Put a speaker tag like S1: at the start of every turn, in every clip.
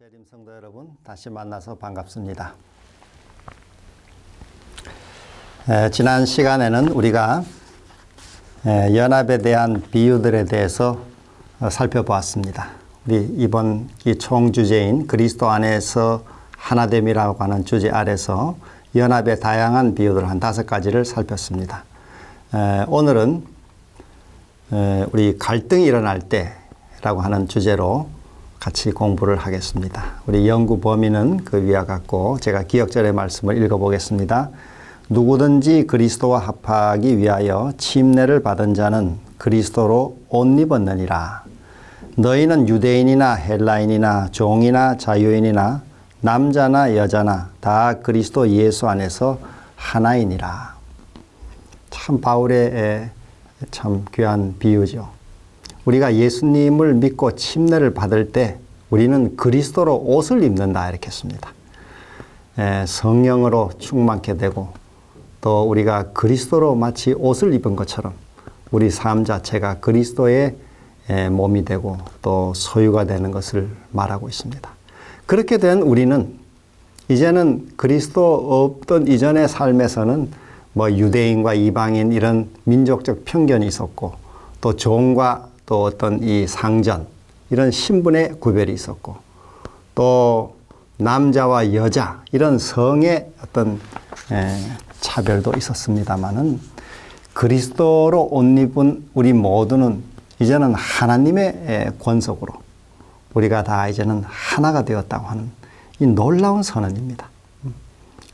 S1: 예림 성도 여러분, 다시 만나서 반갑습니다. 지난 시간에는 우리가 연합에 대한 비유들에 대해서 살펴보았습니다. 우리 이번 총 주제인 그리스도 안에서 하나됨이라고 하는 주제 아래서 연합의 다양한 비유들 한 5가지를 살폈습니다. 오늘은 우리 갈등이 일어날 때라고 하는 주제로 같이 공부를 하겠습니다. 우리 연구 범위는 그 위와 같고 제가 기억절의 말씀을 읽어보겠습니다. 누구든지 그리스도와 합하기 위하여 침례를 받은 자는 그리스도로 옷 입었느니라. 너희는 유대인이나 헬라인이나 종이나 자유인이나 남자나 여자나 다 그리스도 예수 안에서 하나이니라. 참 바울의 참 귀한 비유죠. 우리가 예수님을 믿고 침례를 받을 때 우리는 그리스도로 옷을 입는다 이렇게 했습니다. 성령으로 충만케 되고 또 우리가 그리스도로 마치 옷을 입은 것처럼 우리 삶 자체가 그리스도의 몸이 되고 또 소유가 되는 것을 말하고 있습니다. 그렇게 된 우리는 이제는 그리스도 없던 이전의 삶에서는 뭐 유대인과 이방인 이런 민족적 편견이 있었고 또 종과 또 어떤 이 상전 이런 신분의 구별이 있었고 또 남자와 여자 이런 성의 어떤 차별도 있었습니다마는 그리스도로 옷 입은 우리 모두는 이제는 하나님의 권속으로 우리가 다 이제는 하나가 되었다고 하는 이 놀라운 선언입니다.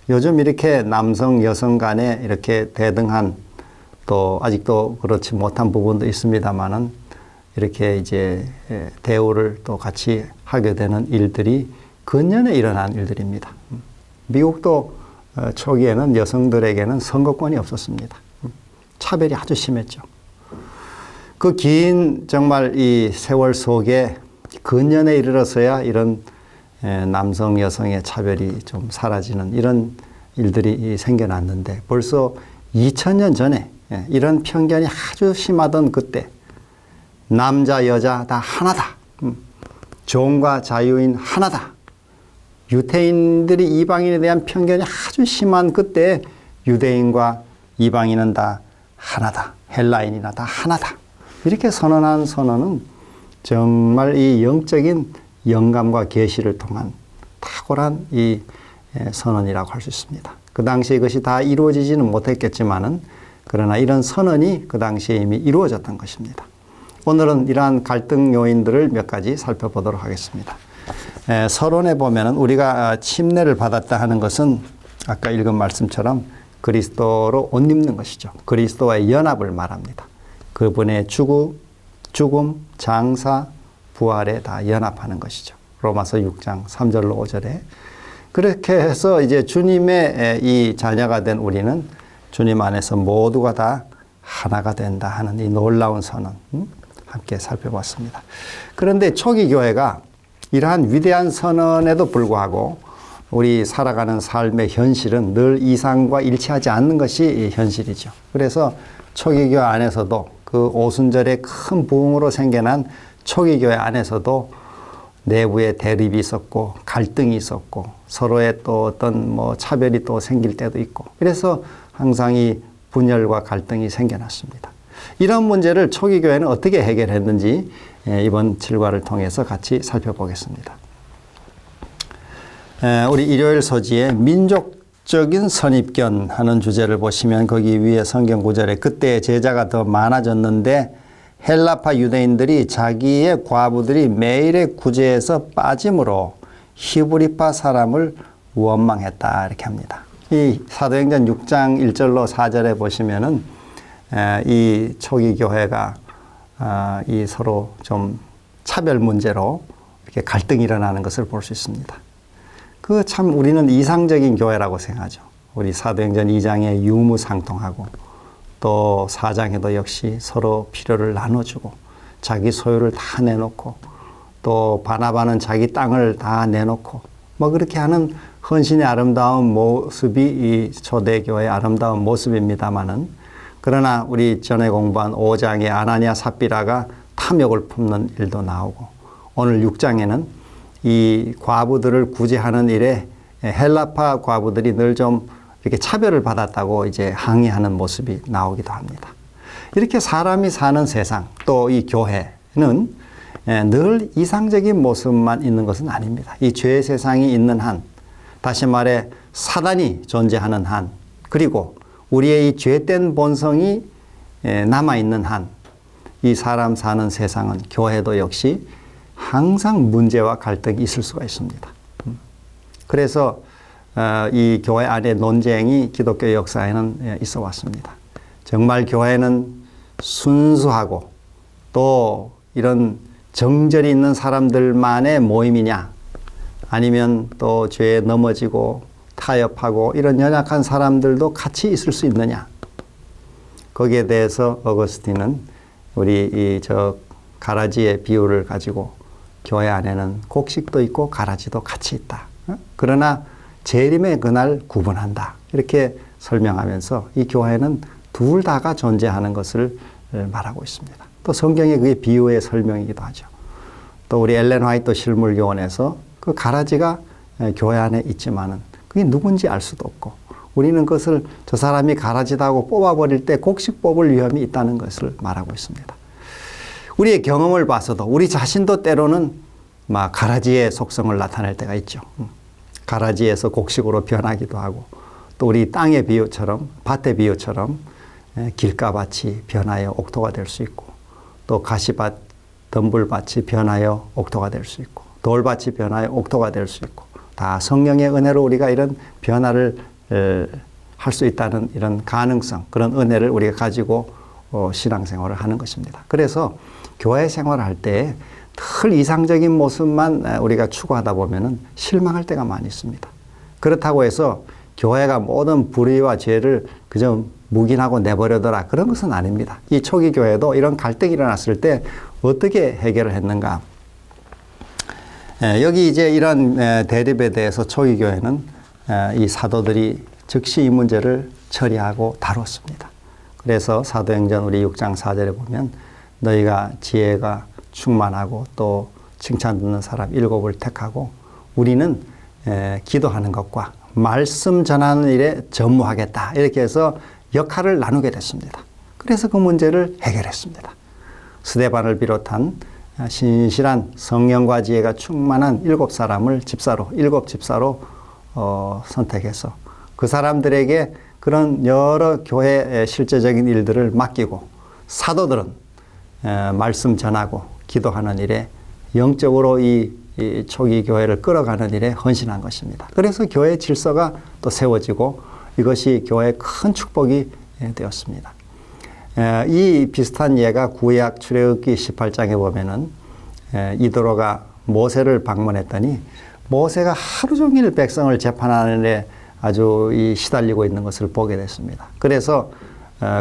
S1: 요즘 이렇게 남성 여성 간에 이렇게 대등한 또 아직도 그렇지 못한 부분도 있습니다마는 이렇게 이제 대우를 또 같이 하게 되는 일들이 근년에 일어난 일들입니다. 미국도 초기에는 여성들에게는 선거권이 없었습니다. 차별이 아주 심했죠. 그 긴 정말 이 세월 속에 근년에 이르러서야 이런 남성 여성의 차별이 좀 사라지는 이런 일들이 생겨났는데 벌써 2000년 전에 이런 편견이 아주 심하던 그때 남자 여자 다 하나다. 종과 자유인 하나다. 유대인들이 이방인에 대한 편견이 아주 심한 그때 유대인과 이방인은 다 하나다. 헬라인이나 다 하나다. 이렇게 선언한 선언은 정말 이 영적인 영감과 계시를 통한 탁월한 이 선언이라고 할 수 있습니다. 그 당시에 이것이 다 이루어지지는 못했겠지만은 그러나 이런 선언이 그 당시에 이미 이루어졌던 것입니다. 오늘은 이러한 갈등 요인들을 몇 가지 살펴보도록 하겠습니다. 서론에 보면은 우리가 침례를 받았다 하는 것은 아까 읽은 말씀처럼 그리스도로 옷 입는 것이죠. 그리스도와의 연합을 말합니다. 그분의 죽음, 장사, 부활에 다 연합하는 것이죠. 로마서 6장 3절로 5절에. 그렇게 해서 이제 주님의 이 자녀가 된 우리는 주님 안에서 모두가 다 하나가 된다 하는 이 놀라운 선언 함께 살펴봤습니다. 그런데 초기 교회가 이러한 위대한 선언에도 불구하고 우리 살아가는 삶의 현실은 늘 이상과 일치하지 않는 것이 현실이죠. 그래서 초기 교회 안에서도 그 오순절의 큰 부흥으로 생겨난 초기 교회 안에서도 내부에 대립이 있었고 갈등이 있었고 서로의 또 어떤 뭐 차별이 또 생길 때도 있고 그래서 항상 이 분열과 갈등이 생겨났습니다. 이런 문제를 초기 교회는 어떻게 해결했는지 이번 질과를 통해서 같이 살펴보겠습니다. 우리 일요일 소지에 민족적인 선입견 하는 주제를 보시면 거기 위에 성경 구절에 그때 제자가 더 많아졌는데 헬라파 유대인들이 자기의 과부들이 매일의 구제에서 빠짐으로 히브리파 사람을 원망했다 이렇게 합니다. 이 사도행전 6장 1절로 4절에 보시면은 이 초기 교회가 이 서로 좀 차별 문제로 이렇게 갈등이 일어나는 것을 볼 수 있습니다. 그 참 우리는 이상적인 교회라고 생각하죠. 우리 사도행전 2장에 유무상통하고 또 4장에도 역시 서로 필요를 나눠주고 자기 소유를 다 내놓고 또 바나바는 자기 땅을 다 내놓고 뭐 그렇게 하는 헌신의 아름다운 모습이 이 초대교회의 아름다운 모습입니다마는 그러나 우리 전에 공부한 5장의 아나니아 삽비라가 탐욕을 품는 일도 나오고 오늘 6장에는 이 과부들을 구제하는 일에 헬라파 과부들이 늘 좀 이렇게 차별을 받았다고 이제 항의하는 모습이 나오기도 합니다. 이렇게 사람이 사는 세상, 또 이 교회는 늘 이상적인 모습만 있는 것은 아닙니다. 이 죄의 세상이 있는 한, 다시 말해 사단이 존재하는 한, 그리고 우리의 이 죄된 본성이 남아있는 한, 이 사람 사는 세상은, 교회도 역시 항상 문제와 갈등이 있을 수가 있습니다. 그래서 이 교회 안에 논쟁이 기독교 역사에는 있어 왔습니다. 정말 교회는 순수하고 또 이런 정절이 있는 사람들만의 모임이냐, 아니면 또 죄에 넘어지고 타협하고 이런 연약한 사람들도 같이 있을 수 있느냐. 거기에 대해서 어거스틴은 우리 가라지의 비유를 가지고 교회 안에는 곡식도 있고 가라지도 같이 있다. 그러나 재림의 그날 구분한다. 이렇게 설명하면서 이 교회는 둘 다가 존재하는 것을 말하고 있습니다. 또 성경의 그게 비유의 설명이기도 하죠. 또 우리 엘렌 화이트 실물교원에서 그 가라지가 교회 안에 있지만은 그게 누군지 알 수도 없고, 우리는 그것을 저 사람이 가라지다고 뽑아버릴 때 곡식 뽑을 위험이 있다는 것을 말하고 있습니다. 우리의 경험을 봐서도 우리 자신도 때로는 막 가라지의 속성을 나타낼 때가 있죠. 가라지에서 곡식으로 변하기도 하고, 또 우리 땅의 비유처럼, 밭의 비유처럼 길가밭이 변하여 옥토가 될 수 있고, 또 가시밭, 덤불밭이 변하여 옥토가 될 수 있고, 돌밭이 변하여 옥토가 될 수 있고, 다 성령의 은혜로 우리가 이런 변화를 할 수 있다는 이런 가능성, 그런 은혜를 우리가 가지고 신앙생활을 하는 것입니다. 그래서 교회 생활을 할 때 늘 이상적인 모습만 우리가 추구하다 보면은 실망할 때가 많이 있습니다. 그렇다고 해서 교회가 모든 불의와 죄를 그저 묵인하고 내버려둬라, 그런 것은 아닙니다. 이 초기 교회도 이런 갈등이 일어났을 때 어떻게 해결을 했는가. 여기 이제 이런 대립에 대해서 초기 교회는 이 사도들이 즉시 이 문제를 처리하고 다뤘습니다. 그래서 사도행전 우리 6장 4절에 보면 너희가 지혜가 충만하고 또 칭찬 듣는 사람 7을 택하고 우리는 기도하는 것과 말씀 전하는 일에 전무하겠다, 이렇게 해서 역할을 나누게 됐습니다. 그래서 그 문제를 해결했습니다. 스데반을 비롯한 신실한 성령과 지혜가 충만한 7사람을 집사로, 7집사로 선택해서 그 사람들에게 그런 여러 교회의 실제적인 일들을 맡기고, 사도들은 말씀 전하고 기도하는 일에 영적으로 이 초기 교회를 끌어가는 일에 헌신한 것입니다. 그래서 교회 질서가 또 세워지고 이것이 교회의 큰 축복이 되었습니다. 이 비슷한 예가 구약 출애굽기 18장에 보면은 이도로가 모세를 방문했더니 모세가 하루 종일 백성을 재판하는 데 아주 시달리고 있는 것을 보게 됐습니다. 그래서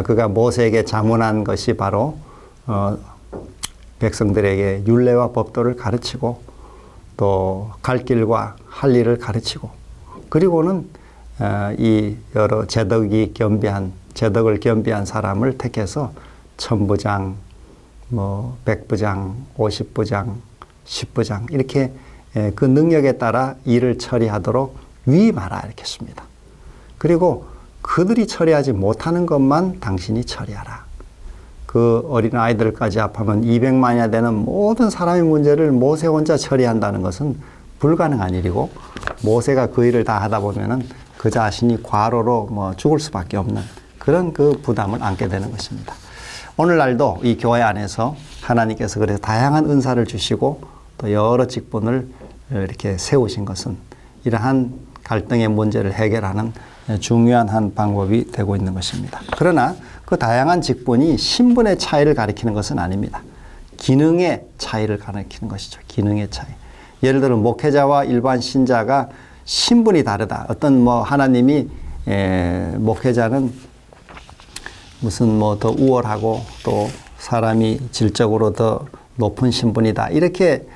S1: 그가 모세에게 자문한 것이 바로 백성들에게 율례와 법도를 가르치고 또 갈 길과 할 일을 가르치고, 그리고는 이 여러 제덕을 겸비한 사람을 택해서 천부장, 백부장, 50부장, 10부장 이렇게 그 능력에 따라 일을 처리하도록 위임하라, 이렇게 했습니다. 그리고 그들이 처리하지 못하는 것만 당신이 처리하라. 그 어린 아이들까지 합하면 200만이나 되는 모든 사람의 문제를 모세 혼자 처리한다는 것은 불가능한 일이고, 모세가 그 일을 다 하다 보면은 그 자신이 과로로 죽을 수밖에 없는 그런 그 부담을 안게 되는 것입니다. 오늘날도 이 교회 안에서 하나님께서 그래서 다양한 은사를 주시고 또 여러 직분을 이렇게 세우신 것은 이러한 갈등의 문제를 해결하는 중요한 한 방법이 되고 있는 것입니다. 그러나 그 다양한 직분이 신분의 차이를 가리키는 것은 아닙니다. 기능의 차이를 가리키는 것이죠. 기능의 차이. 예를 들어 목회자와 일반 신자가 신분이 다르다. 어떤 하나님이 목회자는 무슨 더 우월하고 또 사람이 질적으로 더 높은 신분이다, 이렇게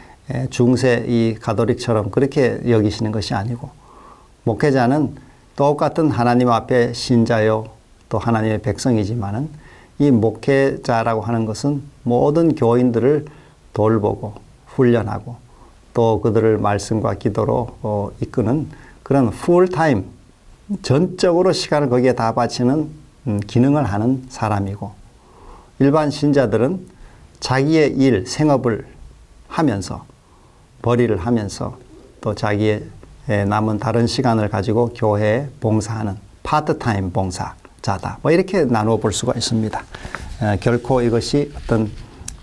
S1: 중세 이 가톨릭처럼 그렇게 여기시는 것이 아니고, 목회자는 똑같은 하나님 앞에 신자요 또 하나님의 백성이지만은 이 목회자라고 하는 것은 모든 교인들을 돌보고 훈련하고 또 그들을 말씀과 기도로 이끄는 그런 풀타임, 전적으로 시간을 거기에 다 바치는 기능을 하는 사람이고, 일반 신자들은 자기의 일, 생업을 하면서, 벌이를 하면서 또 자기의 남은 다른 시간을 가지고 교회에 봉사하는 파트타임 봉사자다. 뭐 이렇게 나누어 볼 수가 있습니다. 결코 이것이 어떤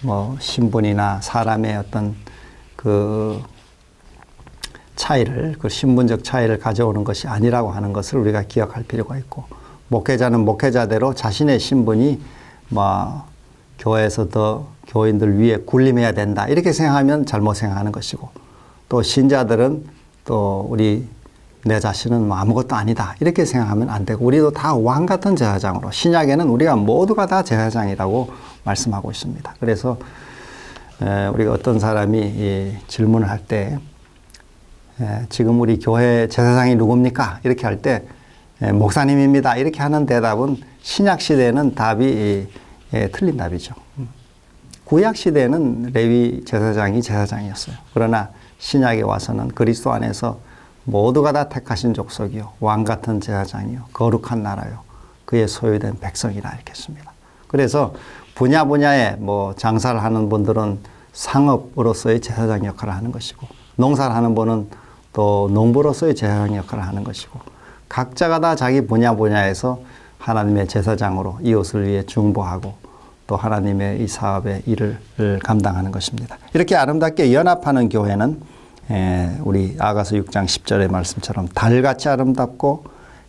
S1: 뭐 신분이나 사람의 어떤 그 차이를, 그 신분적 차이를 가져오는 것이 아니라고 하는 것을 우리가 기억할 필요가 있고, 목회자는 목회자대로 자신의 신분이 뭐 교회에서 더 교인들 위에 군림해야 된다 이렇게 생각하면 잘못 생각하는 것이고, 또 신자들은 또 내 자신은 뭐 아무것도 아니다 이렇게 생각하면 안 되고, 우리도 다 왕 같은 제사장으로, 신약에는 우리가 모두가 다 제사장이라고 말씀하고 있습니다. 그래서 우리가 어떤 사람이 질문을 할 때 지금 우리 교회 제사장이 누굽니까? 이렇게 할 때 목사님입니다 이렇게 하는 대답은 신약 시대에는 답이 틀린 답이죠. 구약 시대에는 레위 제사장이 제사장이었어요. 그러나 신약에 와서는 그리스도 안에서 모두가 다 택하신 족속이요, 왕 같은 제사장이요, 거룩한 나라요, 그의 소유된 백성이라 이렇게 했습니다. 그래서 분야에 뭐 장사를 하는 분들은 상업으로서의 제사장 역할을 하는 것이고, 농사를 하는 분은 또 농부로서의 제사장 역할을 하는 것이고, 각자가 다 자기 분야에서 하나님의 제사장으로 이웃을 위해 중보하고 또 하나님의 이 사업의 일을 감당하는 것입니다. 이렇게 아름답게 연합하는 교회는 우리 아가서 6장 10절의 말씀처럼 달같이 아름답고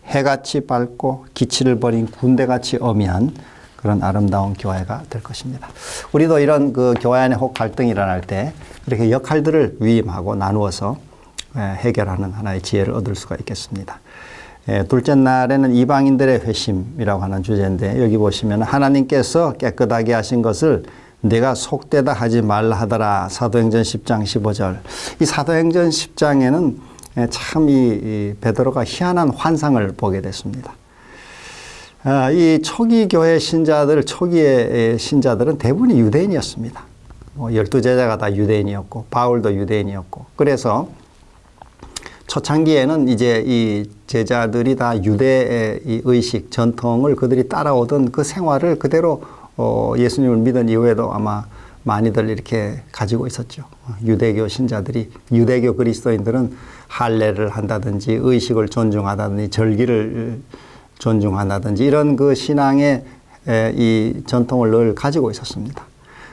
S1: 해같이 밝고 기치를 벌인 군대같이 어미한 그런 아름다운 교회가 될 것입니다. 우리도 이런 그 교회 안에 혹 갈등이 일어날 때 이렇게 역할들을 위임하고 나누어서 해결하는 하나의 지혜를 얻을 수가 있겠습니다. 둘째 날에는 이방인들의 회심이라고 하는 주제인데, 여기 보시면 하나님께서 깨끗하게 하신 것을 내가 속되다 하지 말라 하더라. 사도행전 10장 15절. 이 사도행전 10장에는 참 이 베드로가 희한한 환상을 보게 됐습니다. 이 초기 교회 신자들, 초기의 신자들은 대부분이 유대인이었습니다. 12제자가 다 유대인이었고, 바울도 유대인이었고, 그래서 초창기에는 이제 이 제자들이 다 유대의 이 의식, 전통을 그들이 따라오던 그 생활을 그대로 예수님을 믿은 이후에도 아마 많이들 이렇게 가지고 있었죠. 유대교 신자들이, 유대교 그리스도인들은 할례를 한다든지 의식을 존중하다든지 절기를 존중한다든지 이런 그 신앙의 이 전통을 늘 가지고 있었습니다.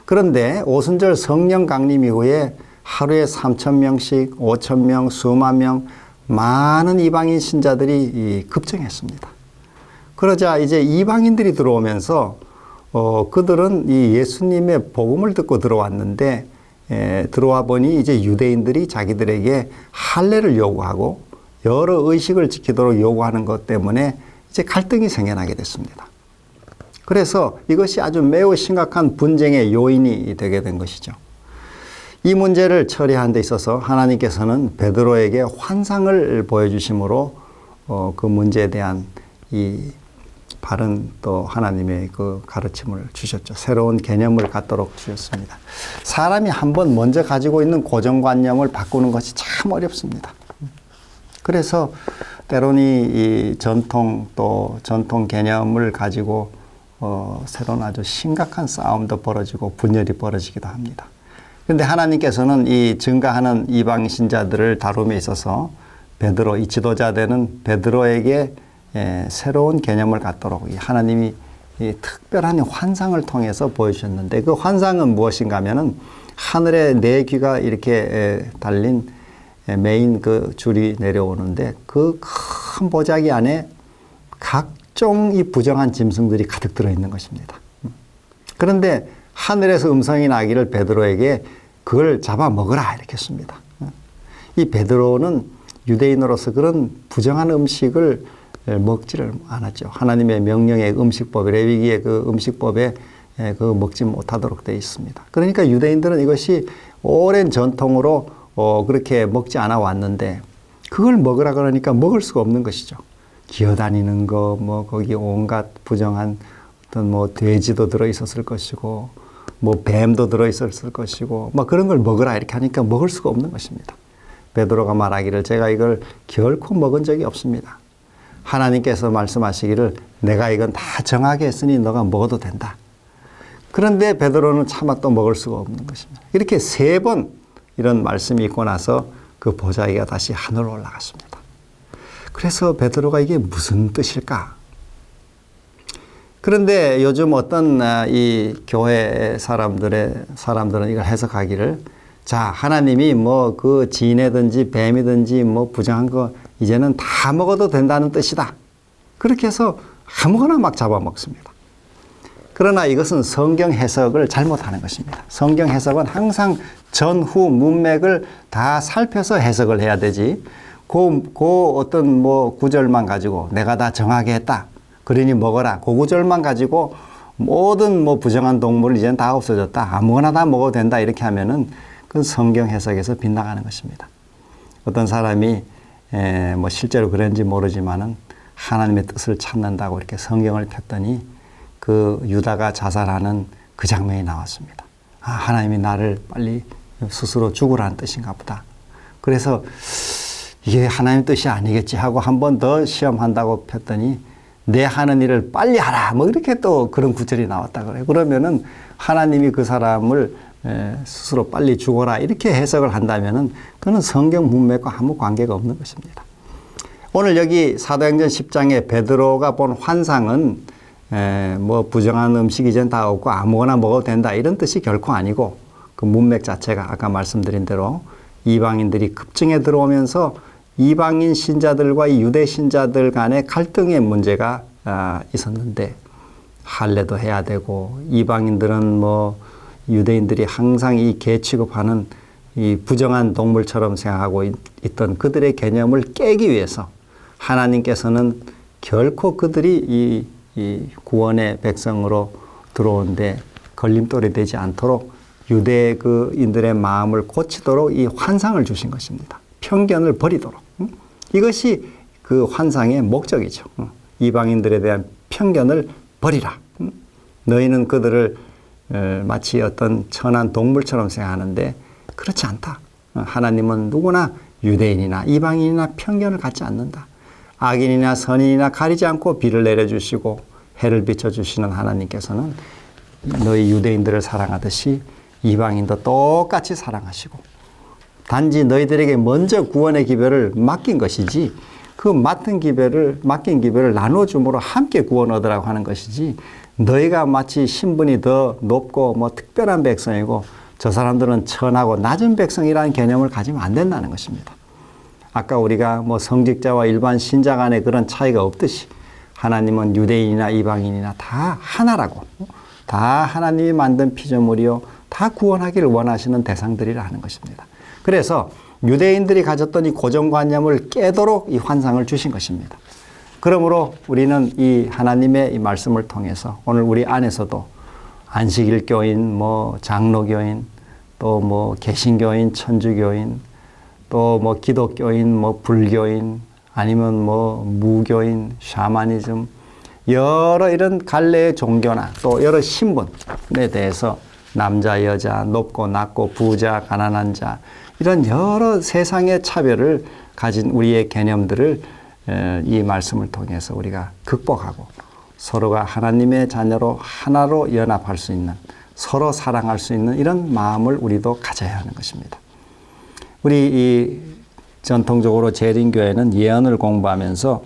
S1: 그런데 오순절 성령 강림 이후에 하루에 3,000명씩, 5,000명, 수만 명, 많은 이방인 신자들이 급증했습니다. 그러자 이제 이방인들이 들어오면서 그들은 이 예수님의 복음을 듣고 들어왔는데, 들어와 보니 이제 유대인들이 자기들에게 할례를 요구하고 여러 의식을 지키도록 요구하는 것 때문에 이제 갈등이 생겨나게 됐습니다. 그래서 이것이 아주 매우 심각한 분쟁의 요인이 되게 된 것이죠. 이 문제를 처리하는 데 있어서 하나님께서는 베드로에게 환상을 보여주심으로 그 문제에 대한 이 바른 또 하나님의 그 가르침을 주셨죠. 새로운 개념을 갖도록 주셨습니다. 사람이 한번 먼저 가지고 있는 고정관념을 바꾸는 것이 참 어렵습니다. 그래서 때로는 이 전통 또 전통 개념을 가지고 새로운 아주 심각한 싸움도 벌어지고 분열이 벌어지기도 합니다. 그런데 하나님께서는 이 증가하는 이방 신자들을 다룸에 있어서 베드로, 이 지도자 되는 베드로에게 새로운 개념을 갖도록 하나님이 이 특별한 환상을 통해서 보여주셨는데, 그 환상은 무엇인가 하면은 하늘에 네 귀가 이렇게 달린 메인 그 줄이 내려오는데, 그 큰 보자기 안에 각종 이 부정한 짐승들이 가득 들어있는 것입니다. 그런데 하늘에서 음성이 나기를 베드로에게 그걸 잡아 먹으라 이렇게 했습니다. 이 베드로는 유대인으로서 그런 부정한 음식을 먹지를 않았죠. 하나님의 명령의 음식법, 레위기의 그 음식법에 그 먹지 못하도록 되어 있습니다. 그러니까 유대인들은 이것이 오랜 전통으로 그렇게 먹지 않아 왔는데, 그걸 먹으라 그러니까 먹을 수가 없는 것이죠. 기어다니는 거, 뭐 거기 온갖 부정한 어떤 뭐 돼지도 들어 있었을 것이고, 뭐 뱀도 들어있었을 것이고 뭐 그런 걸 먹으라 이렇게 하니까 먹을 수가 없는 것입니다. 베드로가 말하기를 제가 이걸 결코 먹은 적이 없습니다. 하나님께서 말씀하시기를 내가 이건 다 정하게 했으니 너가 먹어도 된다. 그런데 베드로는 차마 또 먹을 수가 없는 것입니다. 이렇게 3번 이런 말씀이 있고 나서 그 보자기가 다시 하늘로 올라갔습니다. 그래서 베드로가 이게 무슨 뜻일까? 그런데 요즘 어떤 이 교회 사람들은 이걸 해석하기를 자, 하나님이 뭐 그 진해든지 뱀이든지 뭐 부정한 거 이제는 다 먹어도 된다는 뜻이다. 그렇게 해서 아무거나 막 잡아먹습니다. 그러나 이것은 성경 해석을 잘못하는 것입니다. 성경 해석은 항상 전후 문맥을 다 살펴서 해석을 해야 되지. 그 어떤 뭐 구절만 가지고 내가 다 정하게 했다. 그러니 먹어라. 그 구절만 가지고 모든 뭐 부정한 동물은 이제는 다 없어졌다. 아무거나 다 먹어도 된다. 이렇게 하면은 그건 성경 해석에서 빗나가는 것입니다. 어떤 사람이 뭐 실제로 그런지 모르지만은 하나님의 뜻을 찾는다고 이렇게 성경을 폈더니 그 유다가 자살하는 그 장면이 나왔습니다. 아, 하나님이 나를 빨리 스스로 죽으라는 뜻인가 보다. 그래서 이게 하나님의 뜻이 아니겠지 하고 한 번 더 시험한다고 폈더니 내 하는 일을 빨리 하라. 뭐 이렇게 또 그런 구절이 나왔다 그래요. 그러면은 하나님이 그 사람을 스스로 빨리 죽어라 이렇게 해석을 한다면은 그는 성경 문맥과 아무 관계가 없는 것입니다. 오늘 여기 사도행전 10장에 베드로가 본 환상은 뭐 부정한 음식 이젠 다 없고 아무거나 먹어도 된다 이런 뜻이 결코 아니고 그 문맥 자체가 아까 말씀드린 대로 이방인들이 급증해 들어오면서 이방인 신자들과 이 유대 신자들 간의 갈등의 문제가 있었는데 할례도 해야 되고 이방인들은 뭐 유대인들이 항상 이 개 취급하는 이 부정한 동물처럼 생각하고 있던 그들의 개념을 깨기 위해서 하나님께서는 결코 그들이 이 구원의 백성으로 들어오는데 걸림돌이 되지 않도록 유대인들의 마음을 고치도록 이 환상을 주신 것입니다. 편견을 버리도록. 이것이 그 환상의 목적이죠. 이방인들에 대한 편견을 버리라. 너희는 그들을 마치 어떤 천한 동물처럼 생각하는데 그렇지 않다. 하나님은 누구나 유대인이나 이방인이나 편견을 갖지 않는다. 악인이나 선인이나 가리지 않고 비를 내려주시고 해를 비춰주시는 하나님께서는 너희 유대인들을 사랑하듯이 이방인도 똑같이 사랑하시고 단지 너희들에게 먼저 구원의 기별을 맡긴 것이지 그 맡긴 기별을 나눠줌으로 함께 구원 얻으라고 하는 것이지 너희가 마치 신분이 더 높고 뭐 특별한 백성이고 저 사람들은 천하고 낮은 백성이라는 개념을 가지면 안 된다는 것입니다. 아까 우리가 뭐 성직자와 일반 신자 간의 그런 차이가 없듯이 하나님은 유대인이나 이방인이나 다 하나라고 다 하나님이 만든 피조물이요 다 구원하기를 원하시는 대상들이라 하는 것입니다. 그래서 유대인들이 가졌던 이 고정관념을 깨도록 이 환상을 주신 것입니다. 그러므로 우리는 이 하나님의 이 말씀을 통해서 오늘 우리 안에서도 안식일교인, 뭐 장로교인, 또 뭐 개신교인, 천주교인, 또 뭐 기독교인, 뭐 불교인, 아니면 뭐 무교인, 샤머니즘, 여러 이런 갈래의 종교나 또 여러 신분에 대해서 남자, 여자, 높고 낮고 부자, 가난한 자 이런 여러 세상의 차별을 가진 우리의 개념들을 이 말씀을 통해서 우리가 극복하고 서로가 하나님의 자녀로 하나로 연합할 수 있는 서로 사랑할 수 있는 이런 마음을 우리도 가져야 하는 것입니다. 우리 이 전통적으로 재림교회는 예언을 공부하면서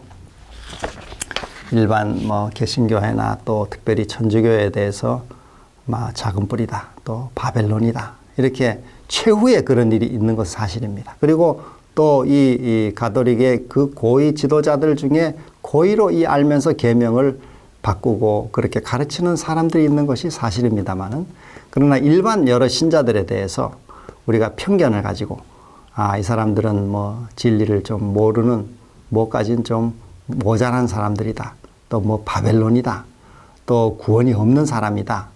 S1: 일반 뭐 개신교회나 또 특별히 천주교회에 대해서 작은 뿌리다 또 바벨론이다 이렇게 최후의 그런 일이 있는 것은 사실입니다. 그리고 또 이 가톨릭의 그 고위 지도자들 중에 고의로 이 알면서 계명을 바꾸고 그렇게 가르치는 사람들이 있는 것이 사실입니다만은 그러나 일반 여러 신자들에 대해서 우리가 편견을 가지고 이 사람들은 뭐 진리를 좀 모르는 뭐까지는 좀 모자란 사람들이다. 또 뭐 바벨론이다. 또 구원이 없는 사람이다.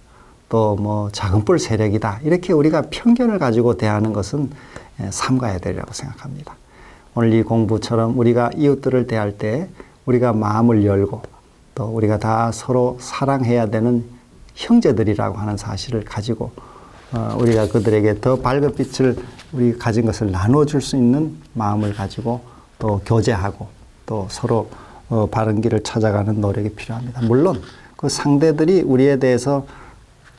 S1: 또 뭐 작은 뿔 세력이다. 이렇게 우리가 편견을 가지고 대하는 것은 삼가야 되리라고 생각합니다. 오늘 이 공부처럼 우리가 이웃들을 대할 때 우리가 마음을 열고 또 우리가 다 서로 사랑해야 되는 형제들이라고 하는 사실을 가지고 우리가 그들에게 더 밝은 빛을 우리 가진 것을 나눠줄 수 있는 마음을 가지고 또 교제하고 또 서로 바른 길을 찾아가는 노력이 필요합니다. 물론 그 상대들이 우리에 대해서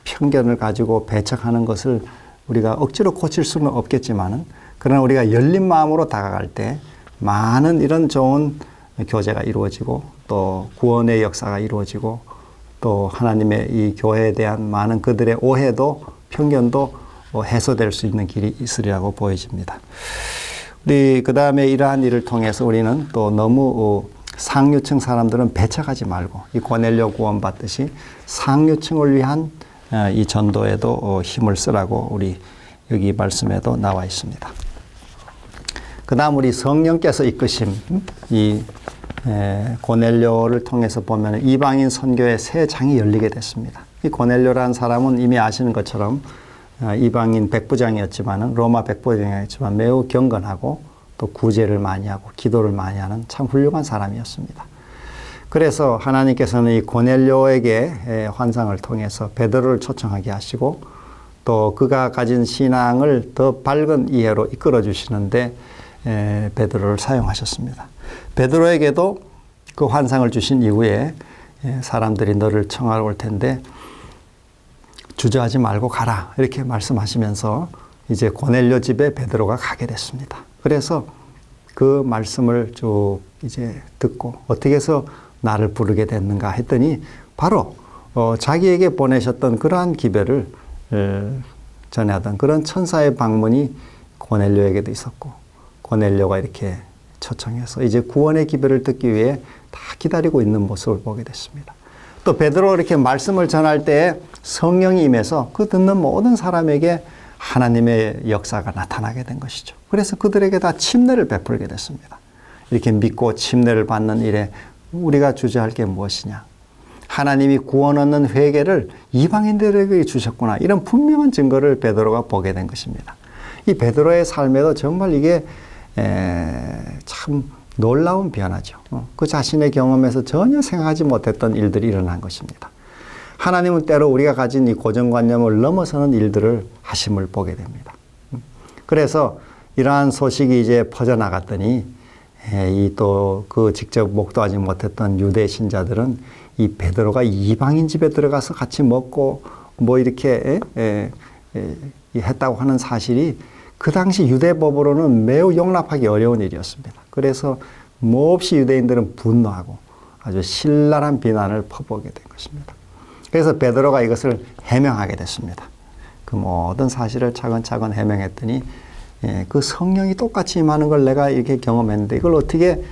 S1: 편견을 가지고 배척하는 것을 우리가 억지로 고칠 수는 없겠지만은 그러나 우리가 열린 마음으로 다가갈 때 많은 이런 좋은 교제가 이루어지고 또 구원의 역사가 이루어지고 또 하나님의 이 교회에 대한 많은 그들의 오해도 편견도 해소될 수 있는 길이 있으리라고 보여집니다. 우리 그 다음에 이러한 일을 통해서 우리는 또 너무 상류층 사람들은 배척하지 말고 이 고넬료 구원받듯이 상류층을 위한 이 전도에도 힘을 쓰라고 우리 여기 말씀에도 나와 있습니다. 그 다음 우리 성령께서 이끄심 이 고넬료를 통해서 보면 이방인 선교의 새 장이 열리게 됐습니다. 이 고넬료라는 사람은 이미 아시는 것처럼 이방인 백부장이었지만 로마 백부장이었지만 매우 경건하고 또 구제를 많이 하고 기도를 많이 하는 참 훌륭한 사람이었습니다. 그래서 하나님께서는 이 고넬료에게 환상을 통해서 베드로를 초청하게 하시고 또 그가 가진 신앙을 더 밝은 이해로 이끌어 주시는데 베드로를 사용하셨습니다. 베드로에게도 그 환상을 주신 이후에 사람들이 너를 청하러 올 텐데 주저하지 말고 가라 이렇게 말씀하시면서 이제 고넬료 집에 베드로가 가게 됐습니다. 그래서 그 말씀을 쭉 이제 듣고 어떻게 해서 나를 부르게 됐는가 했더니 바로 자기에게 보내셨던 그러한 기별을 전하던 그런 천사의 방문이 고넬료에게도 있었고 고넬료가 이렇게 초청해서 이제 구원의 기별을 듣기 위해 다 기다리고 있는 모습을 보게 됐습니다. 또 베드로 이렇게 말씀을 전할 때 성령이 임해서 그 듣는 모든 사람에게 하나님의 역사가 나타나게 된 것이죠. 그래서 그들에게 다 침례를 베풀게 됐습니다. 이렇게 믿고 침례를 받는 일에 우리가 주저할 게 무엇이냐. 하나님이 구원 얻는 회개를 이방인들에게 주셨구나. 이런 분명한 증거를 베드로가 보게 된 것입니다. 이 베드로의 삶에도 정말 이게 참 놀라운 변화죠. 그 자신의 경험에서 전혀 생각하지 못했던 일들이 일어난 것입니다. 하나님은 때로 우리가 가진 이 고정관념을 넘어서는 일들을 하심을 보게 됩니다. 그래서 이러한 소식이 이제 퍼져나갔더니 이 또 그 직접 목도하지 못했던 유대 신자들은 이 베드로가 이방인 집에 들어가서 같이 먹고 뭐 이렇게 했다고 하는 사실이 그 당시 유대법으로는 매우 용납하기 어려운 일이었습니다. 그래서 몹시 유대인들은 분노하고 아주 신랄한 비난을 퍼부게 된 것입니다. 그래서 베드로가 이것을 해명하게 됐습니다. 그 모든 사실을 차근차근 해명했더니 그 성령이 똑같이 임하는 걸 내가 이렇게 경험했는데 이걸 어떻게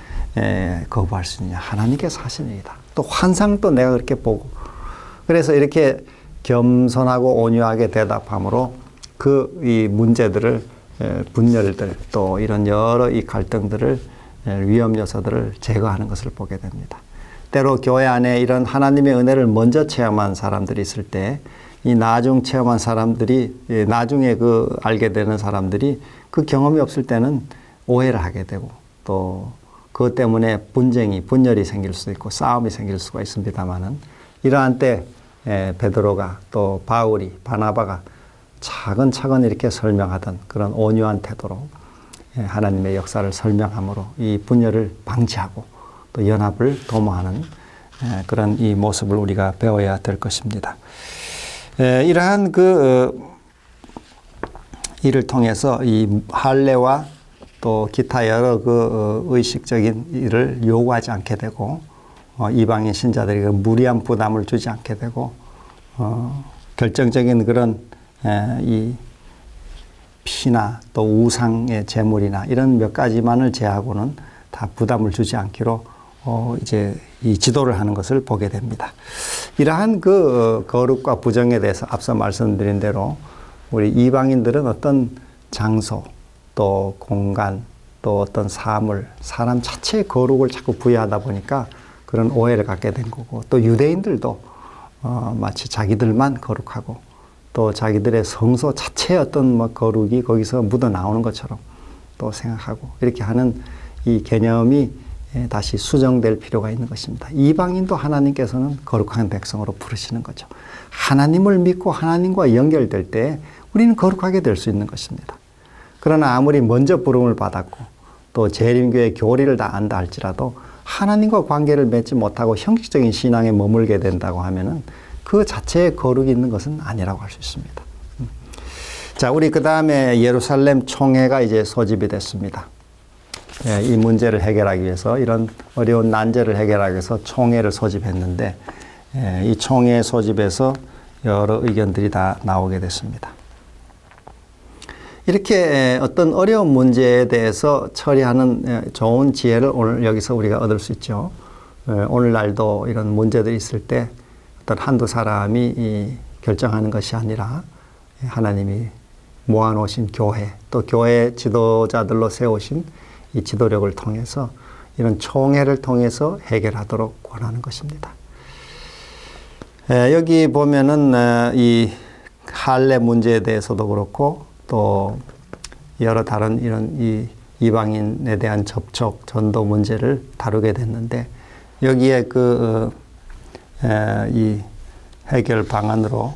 S1: 거부할 수 있냐. 하나님께서 하신 일이다. 또 환상도 내가 그렇게 보고 그래서 이렇게 겸손하고 온유하게 대답함으로 그 이 문제들을 분열들 또 이런 여러 이 갈등들을 위험 요소들을 제거하는 것을 보게 됩니다. 때로 교회 안에 이런 하나님의 은혜를 먼저 체험한 사람들이 있을 때 이 나중 체험한 사람들이 나중에 그 알게 되는 사람들이 그 경험이 없을 때는 오해를 하게 되고 또 그것 때문에 분열이 생길 수도 있고 싸움이 생길 수가 있습니다만은 이러한 때 베드로가 또 바울이 바나바가 차근차근 이렇게 설명하던 그런 온유한 태도로 하나님의 역사를 설명함으로 이 분열을 방지하고 또 연합을 도모하는 그런 이 모습을 우리가 배워야 될 것입니다. 이러한 그 일을 통해서 이 할례와 또 기타 여러 그 의식적인 일을 요구하지 않게 되고 이방인 신자들에게 무리한 부담을 주지 않게 되고 결정적인 그런 이 피나 또 우상의 제물이나 이런 몇 가지만을 제하고는 다 부담을 주지 않기로 이제 이 지도를 하는 것을 보게 됩니다. 이러한 그 거룩과 부정에 대해서 앞서 말씀드린 대로 우리 이방인들은 어떤 장소 또 공간 또 어떤 사물 사람 자체의 거룩을 자꾸 부여하다 보니까 그런 오해를 갖게 된 거고 또 유대인들도 마치 자기들만 거룩하고 또 자기들의 성소 자체의 어떤 뭐 거룩이 거기서 묻어 나오는 것처럼 또 생각하고 이렇게 하는 이 개념이 다시 수정될 필요가 있는 것입니다. 이방인도 하나님께서는 거룩한 백성으로 부르시는 거죠. 하나님을 믿고 하나님과 연결될 때 우리는 거룩하게 될 수 있는 것입니다. 그러나 아무리 먼저 부름을 받았고 또 재림교회 교리를 다 안다 할지라도 하나님과 관계를 맺지 못하고 형식적인 신앙에 머물게 된다고 하면은 그 자체에 거룩이 있는 것은 아니라고 할 수 있습니다. 자, 우리 그 다음에 예루살렘 총회가 이제 소집이 됐습니다. 이 문제를 해결하기 위해서 이런 어려운 난제를 해결하기 위해서 총회를 소집했는데 이 총회 소집에서 여러 의견들이 다 나오게 됐습니다. 이렇게 어떤 어려운 문제에 대해서 처리하는 좋은 지혜를 오늘 여기서 우리가 얻을 수 있죠. 오늘날도 이런 문제들이 있을 때 어떤 한두 사람이 결정하는 것이 아니라 하나님이 모아놓으신 교회 또 교회 지도자들로 세우신 이 지도력을 통해서 이런 총회를 통해서 해결하도록 권하는 것입니다. 여기 보면은 이 할례 문제에 대해서도 그렇고 또 여러 다른 이런 이 이방인에 대한 접촉 전도 문제를 다루게 됐는데 여기에 이 해결 방안으로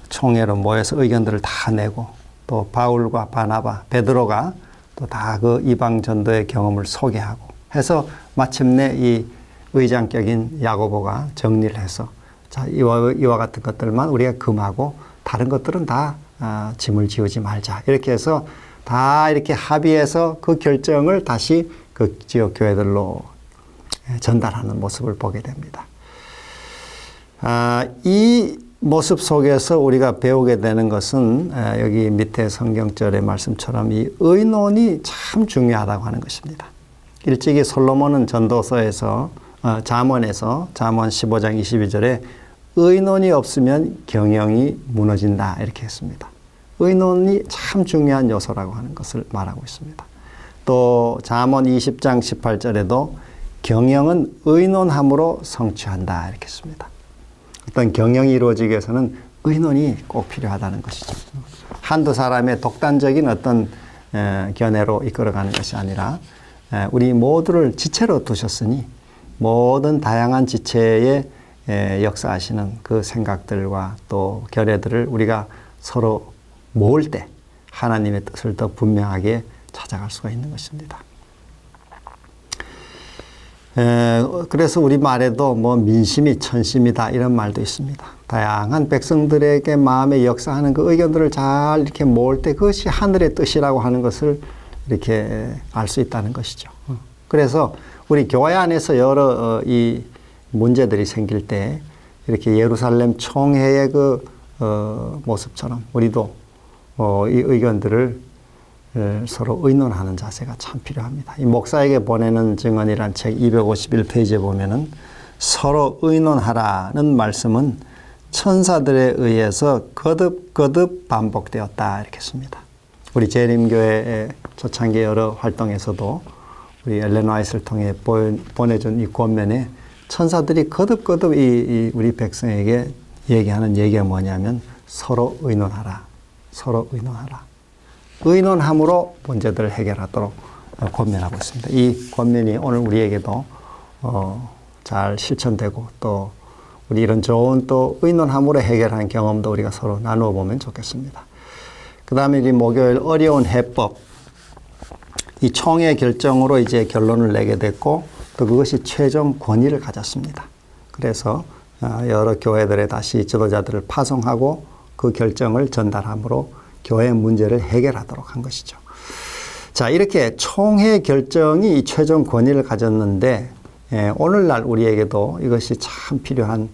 S1: 총회로 모여서 의견들을 다 내고 또 바울과 바나바, 베드로가 또 다 그 이방 전도의 경험을 소개하고 해서 마침내 이 의장격인 야고보가 정리를 해서 자, 이와 같은 것들만 우리가 금하고 다른 것들은 다 짐을 지우지 말자. 이렇게 해서 다 이렇게 합의해서 그 결정을 다시 그 지역 교회들로 전달하는 모습을 보게 됩니다. 이 모습 속에서 우리가 배우게 되는 것은 여기 밑에 성경절의 말씀처럼 이 의논이 참 중요하다고 하는 것입니다. 일찍이 솔로몬은 전도서에서 잠언에서 잠언 15장 22절에 의논이 없으면 경영이 무너진다 이렇게 했습니다. 의논이 참 중요한 요소라고 하는 것을 말하고 있습니다. 또 잠언 20장 18절에도 경영은 의논함으로 성취한다 이렇게 했습니다. 어떤 경영이 이루어지기 위해서는 의논이 꼭 필요하다는 것이죠. 한두 사람의 독단적인 어떤 견해로 이끌어가는 것이 아니라 우리 모두를 지체로 두셨으니 모든 다양한 지체의 역사하시는 그 생각들과 또 견해들을 우리가 서로 모을 때 하나님의 뜻을 더 분명하게 찾아갈 수가 있는 것입니다. 그래서 우리 말에도 뭐 민심이 천심이다 이런 말도 있습니다. 다양한 백성들에게 마음에 역사하는 그 의견들을 잘 이렇게 모을 때 그것이 하늘의 뜻이라고 하는 것을 이렇게 알 수 있다는 것이죠. 그래서 우리 교회 안에서 여러 이 문제들이 생길 때 이렇게 예루살렘 총회의 그 모습처럼 우리도 이 의견들을 서로 의논하는 자세가 참 필요합니다. 이 목사에게 보내는 증언이란 책 251페이지에 보면은 서로 의논하라는 말씀은 천사들에 의해서 거듭 반복되었다 이렇게 씁니다. 우리 재림교회 초창기 여러 활동에서도 우리 엘렌 화이트를 통해 보내준 이 권면에 천사들이 거듭 이 우리 백성에게 얘기하는 얘기가 뭐냐면 서로 의논하라. 서로 의논하라. 의논함으로 문제들을 해결하도록 권면하고 있습니다. 이 권면이 오늘 우리에게도 잘 실천되고 또 우리 이런 좋은 또 의논함으로 해결하는 경험도 우리가 서로 나누어 보면 좋겠습니다. 그 다음에 이 목요일 어려운 해법, 이 총회 결정으로 이제 결론을 내게 됐고 또 그것이 최종 권위를 가졌습니다. 그래서 여러 교회들에 다시 지도자들을 파송하고 그 결정을 전달함으로 교회 문제를 해결하도록 한 것이죠. 자, 이렇게 총회 결정이 이 최종 권위를 가졌는데 오늘날 우리에게도 이것이 참 필요한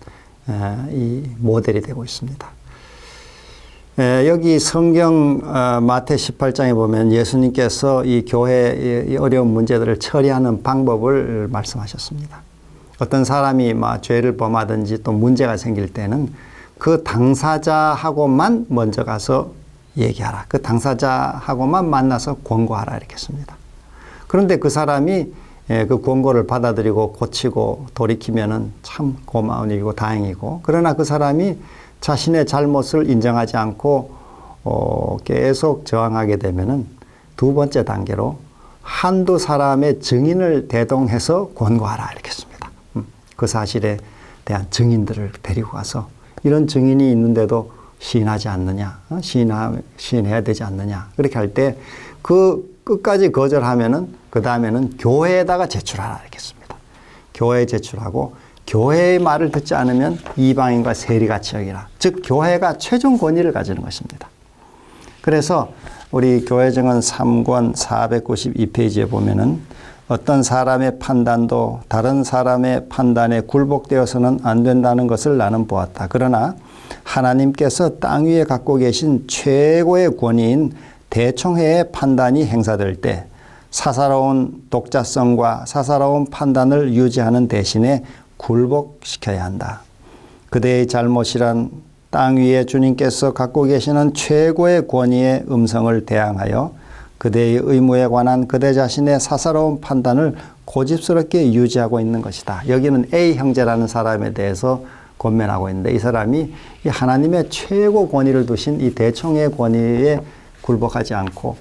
S1: 이 모델이 되고 있습니다. 여기 성경 마태 18장에 보면 예수님께서 이 교회의 어려운 문제들을 처리하는 방법을 말씀하셨습니다. 어떤 사람이 죄를 범하든지 또 문제가 생길 때는 그 당사자하고만 먼저 가서 얘기하라. 그 당사자하고만 만나서 권고하라 이렇게 했습니다. 그런데 그 사람이 그 권고를 받아들이고 고치고 돌이키면은 참 고마운 일이고 다행이고, 그러나 그 사람이 자신의 잘못을 인정하지 않고 계속 저항하게 되면은 두 번째 단계로 한두 사람의 증인을 대동해서 권고하라 이렇게 했습니다. 그 사실에 대한 증인들을 데리고 가서 이런 증인이 있는데도 시인하지 않느냐, 시인해야 되지 않느냐 그렇게 할 때 그 끝까지 거절하면은 그 다음에는 교회에다가 제출하라 이렇게 했습니다. 교회에 제출하고 교회의 말을 듣지 않으면 이방인과 세리같이 여기라. 즉 교회가 최종 권위를 가지는 것입니다. 그래서 우리 교회정언 3권 492페이지에 보면은 어떤 사람의 판단도 다른 사람의 판단에 굴복되어서는 안 된다는 것을 나는 보았다. 그러나 하나님께서 땅 위에 갖고 계신 최고의 권위인 대총회의 판단이 행사될 때 사사로운 독자성과 사사로운 판단을 유지하는 대신에 굴복시켜야 한다. 그대의 잘못이란 땅 위에 주님께서 갖고 계시는 최고의 권위의 음성을 대항하여 그대의 의무에 관한 그대 자신의 사사로운 판단을 고집스럽게 유지하고 있는 것이다. 여기는 A 형제라는 사람에 대해서 권면하고 있는데 이 사람이 이 하나님의 최고 권위를 두신 이 대총의 권위에 굴복하지 않고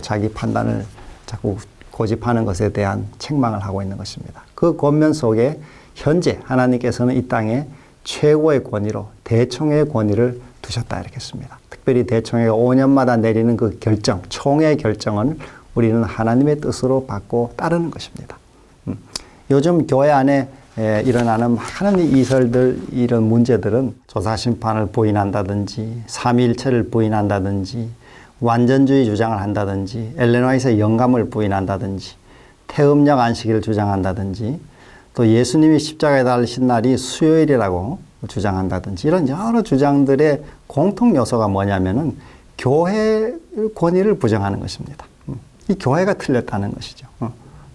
S1: 자기 판단을 자꾸 고집하는 것에 대한 책망을 하고 있는 것입니다. 그 권면 속에 현재 하나님께서는 이 땅에 최고의 권위로 대총의 권위를 두셨다 이렇게 했습니다. 특별히 대총회가 5년마다 내리는 그 결정, 총회 결정은 우리는 하나님의 뜻으로 받고 따르는 것입니다. 요즘 교회 안에 일어나는 많은 이설들, 이런 문제들은 조사심판을 부인한다든지 삼위일체를 부인한다든지 완전주의 주장을 한다든지 엘레노아에서 영감을 부인한다든지 태음력 안식일을 주장한다든지 또 예수님이 십자가에 달리신 날이 수요일이라고 주장한다든지 이런 여러 주장들의 공통 요소가 뭐냐면은 교회 권위를 부정하는 것입니다. 이 교회가 틀렸다는 것이죠.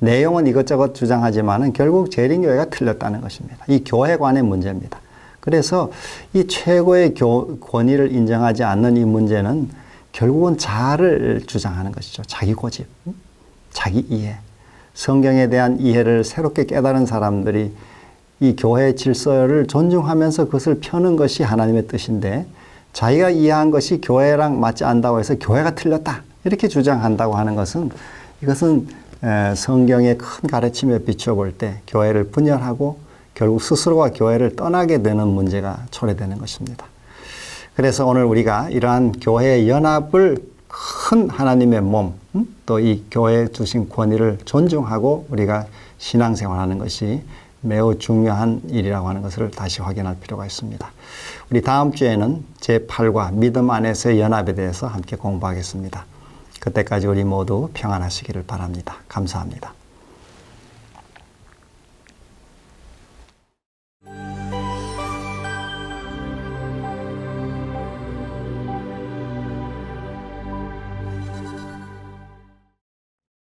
S1: 내용은 이것저것 주장하지만은 결국 재림교회가 틀렸다는 것입니다. 이 교회관의 문제입니다. 그래서 이 최고의 권위를 인정하지 않는 이 문제는 결국은 자아를 주장하는 것이죠. 자기 고집, 자기 이해. 성경에 대한 이해를 새롭게 깨달은 사람들이 이 교회의 질서를 존중하면서 그것을 펴는 것이 하나님의 뜻인데 자기가 이해한 것이 교회랑 맞지 않다고 해서 교회가 틀렸다 이렇게 주장한다고 하는 것은 이것은 성경의 큰 가르침에 비춰볼 때 교회를 분열하고 결국 스스로가 교회를 떠나게 되는 문제가 초래되는 것입니다. 그래서 오늘 우리가 이러한 교회의 연합을 큰 하나님의 몸, 또 이 교회에 주신 권위를 존중하고 우리가 신앙생활하는 것이 매우 중요한 일이라고 하는 것을 다시 확인할 필요가 있습니다. 우리 다음 주에는 제8과 믿음 안에서의 연합에 대해서 함께 공부하겠습니다. 그때까지 우리 모두 평안하시기를 바랍니다. 감사합니다.